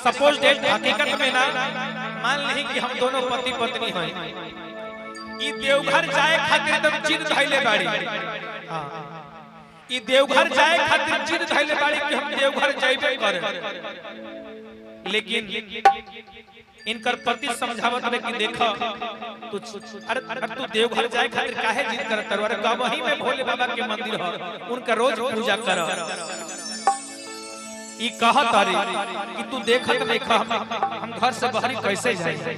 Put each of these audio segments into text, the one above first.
Suppose debt हकीकत में ना मान ली कि हम दोनों पति पत्नी हैं, ई देवघर जाए खातिर एकदम जिद धइले बाड़ी। हां, ई देवघर जाए खातिर जिद धइले बाड़ी कि हम देवघर जाइबे करे। लेकिन इनकर पति समझावत रहे कि देखो तू अरे तू देवघर जाए खातिर काहे जिद करत अरे गवही में भोले बाबा के मंदिर हो, उनका रोज पूजा कर। ई कहत अरे कि तू देखत नहीं हम घर से बाहर कैसे जाए।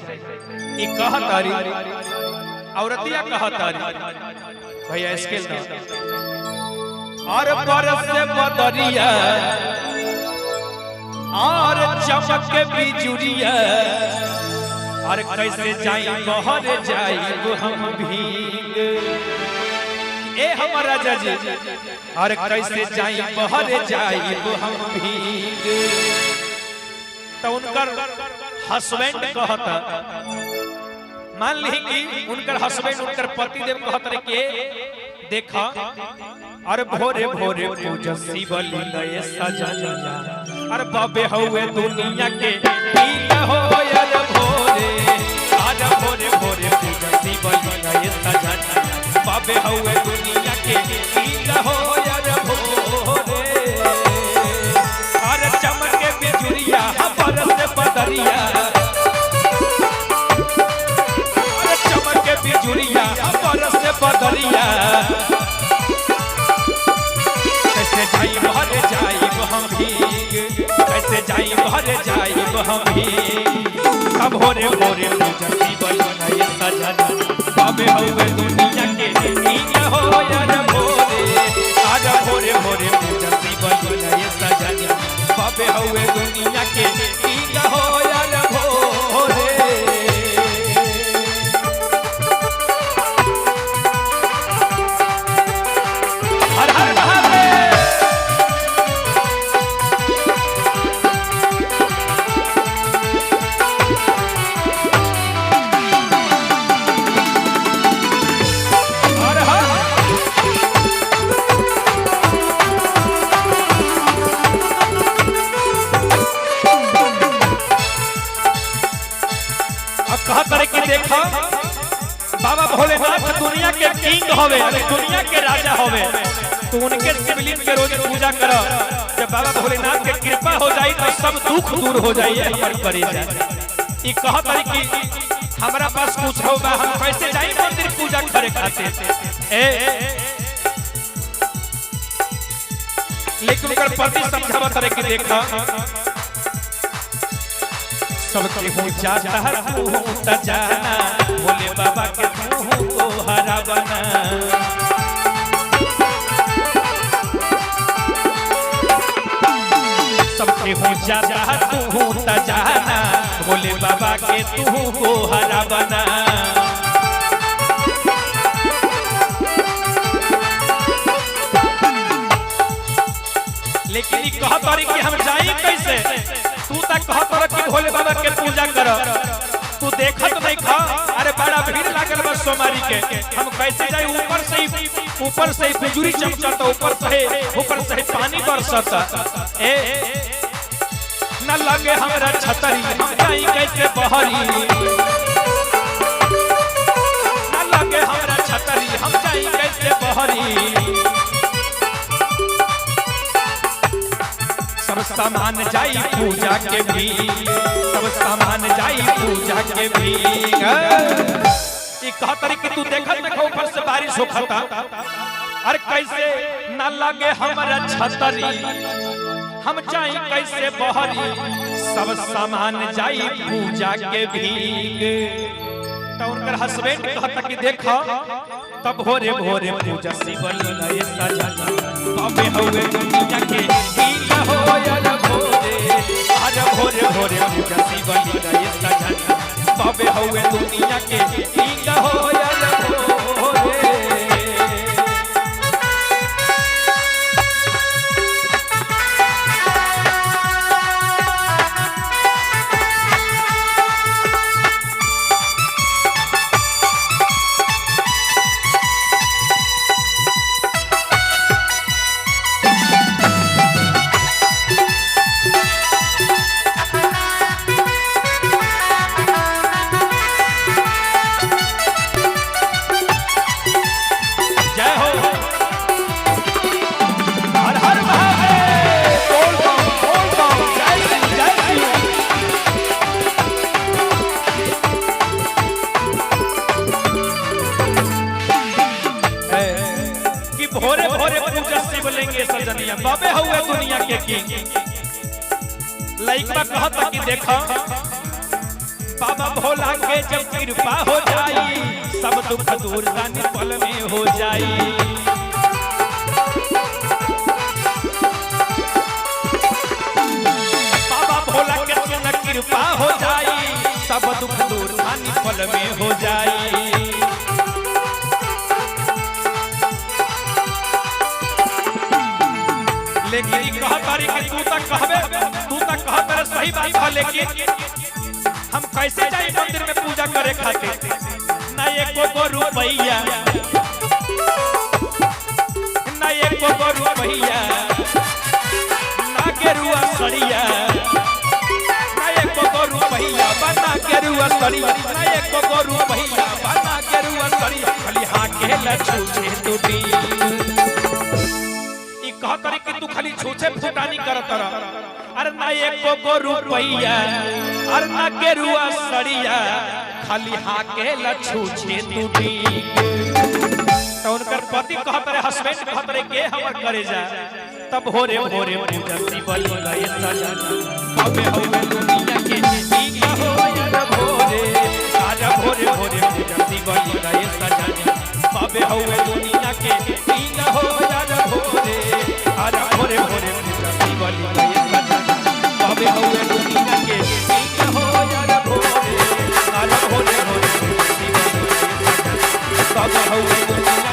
ई कहत अरे औरतिया कहत अरे भैया स्केल ना और बरस से बदरिया और चमक के बिजुरिया और कैसे जाई बहर जाई हम भीग। ए हमारा जजी और कैसे जाई बहर जाई हम भीग। तो उनकर हस्बैंड कहता, मान ली कि उनकर हस्बैंड उनकर पति देव कहत रहे कि देखा और भोरे भोरे पूजा शिवली लय सजनिया और बाबे हुए दुनिया के ठीक हो यार भोरे आज भोरे भोरे पूजा शिवली लय सजनिया बाबे हुए दुनिया के ठीक हो यार भोरे और चमके बिजुरिया बरस बदरिया और चमके बिजुरिया बरस बदरिया कैसे जाई बहर जाई हम भीग कैसे जाई बहर जाई हम भीग। अब भोरे भोरे पूजा शिवली लय सजना बाबे हुए दुनिया के ठीक हो यार भोरे आज भोरे भोरे पूजा शिवली लय सजना बाबे हुए दुनिया के ठीक हो यार भोरे। हर हर महादेव। कि देखो बाबा भोलेनाथ दुनिया के किंग होवे, दुनिया के राजा होवे, तो उनके शिवलिंग के रोज पूजा करो। जब बाबा भोलेनाथ के कृपा हो जाए तो सब दुख दूर हो जाइए हमारे परिजा। ई कहत है कि हमारा पास कुछ होगा हम कैसे जाई मंदिर पूजा करे खातिर। लेकिन उनकर पति समझावत रहे कि देखा सबके हो जाता है तू त जाना भोले बाबा के तू को हरा बना। सबके हो जाता है तू त जाना भोले बाबा के तू को हरा बना। लेकिन कहत रही कि हम जाई कैसे, तू तक कहत रह कि भोले बाबा के पूजा कर, तू देखत नहीं खा अरे बड़ा भीड़ लागल बस सोमारी के, हम कैसे जाए। ऊपर से बिजुली चमकता, ऊपर से पानी बरसता। न लगे हमरा छतरी हम जाई कैसे बहरी, न लगे हमरा छतरी हम जाई कैसे बहरी। सब सामान जाई पूजा के भी, सब सामान जाई पूजा के भी। कहतरी कि तू देखत देखो ऊपर से बारिश होखता, अरे कैसे न लगे हमरा छतरी हम जाई कैसे बहरी। सब सामान जाई पूजा के भीग। तो उनकर हस्बैंड कहता कि देखा तब भोरे भोरे पूजा शिवली लय सजना बाबे हुए दुनिया के ठीक हो यार भोरे आज भोरे भोरे पूजा शिवली लय सजना बाबे हुए दुनिया के ठीक हो यार भोरे। लइकवा कहता कि देखो बाबा भोला के जब कृपा हो जाई सब दुख दूर दानी पल में हो जाई। बाबा भोला के जब कृपा हो जाई सब दुख दूर दानी पल में हो जाई। लेकिन कहतारी कि तू तक कहतर सही बात है, लेकिन हम कैसे जाए मंदिर में पूजा करे खातिर? ना एको रुपैया, ना एको रुपैया, ना गेरुआ सड़िया, ना एको रुपैया बना गेरुआ सड़िया, ना एको रुपैया बना गेरुआ सड़िया, खाली हाके लछूछे टूटी। कहतरी कि तू खाली छूछे फुटानी करत रह, अरे ना एको रुपैया अरे ना गेरुआ सड़िया, खाली हाके लछूछे टूटी। तो उनकर पति कहतरे हस्बैंड कहतरे के हमर करे जा, तब भोरे भोरे पूजती बलि लय सजा, कबे होवे दुनिया के ई कहो यार भोरे, आज भोरे भोरे पूजती बलि लय सजा, कबे होवे दुनिया के ई कहो यार भोरे, आज भोरे भोरे पूजती बलि लय सजा, कबे होवे दुनिया के ई कहो यार भोरे, आज भोरे भोरे पूजती बलि लय सजा, कबे होवे दुनिया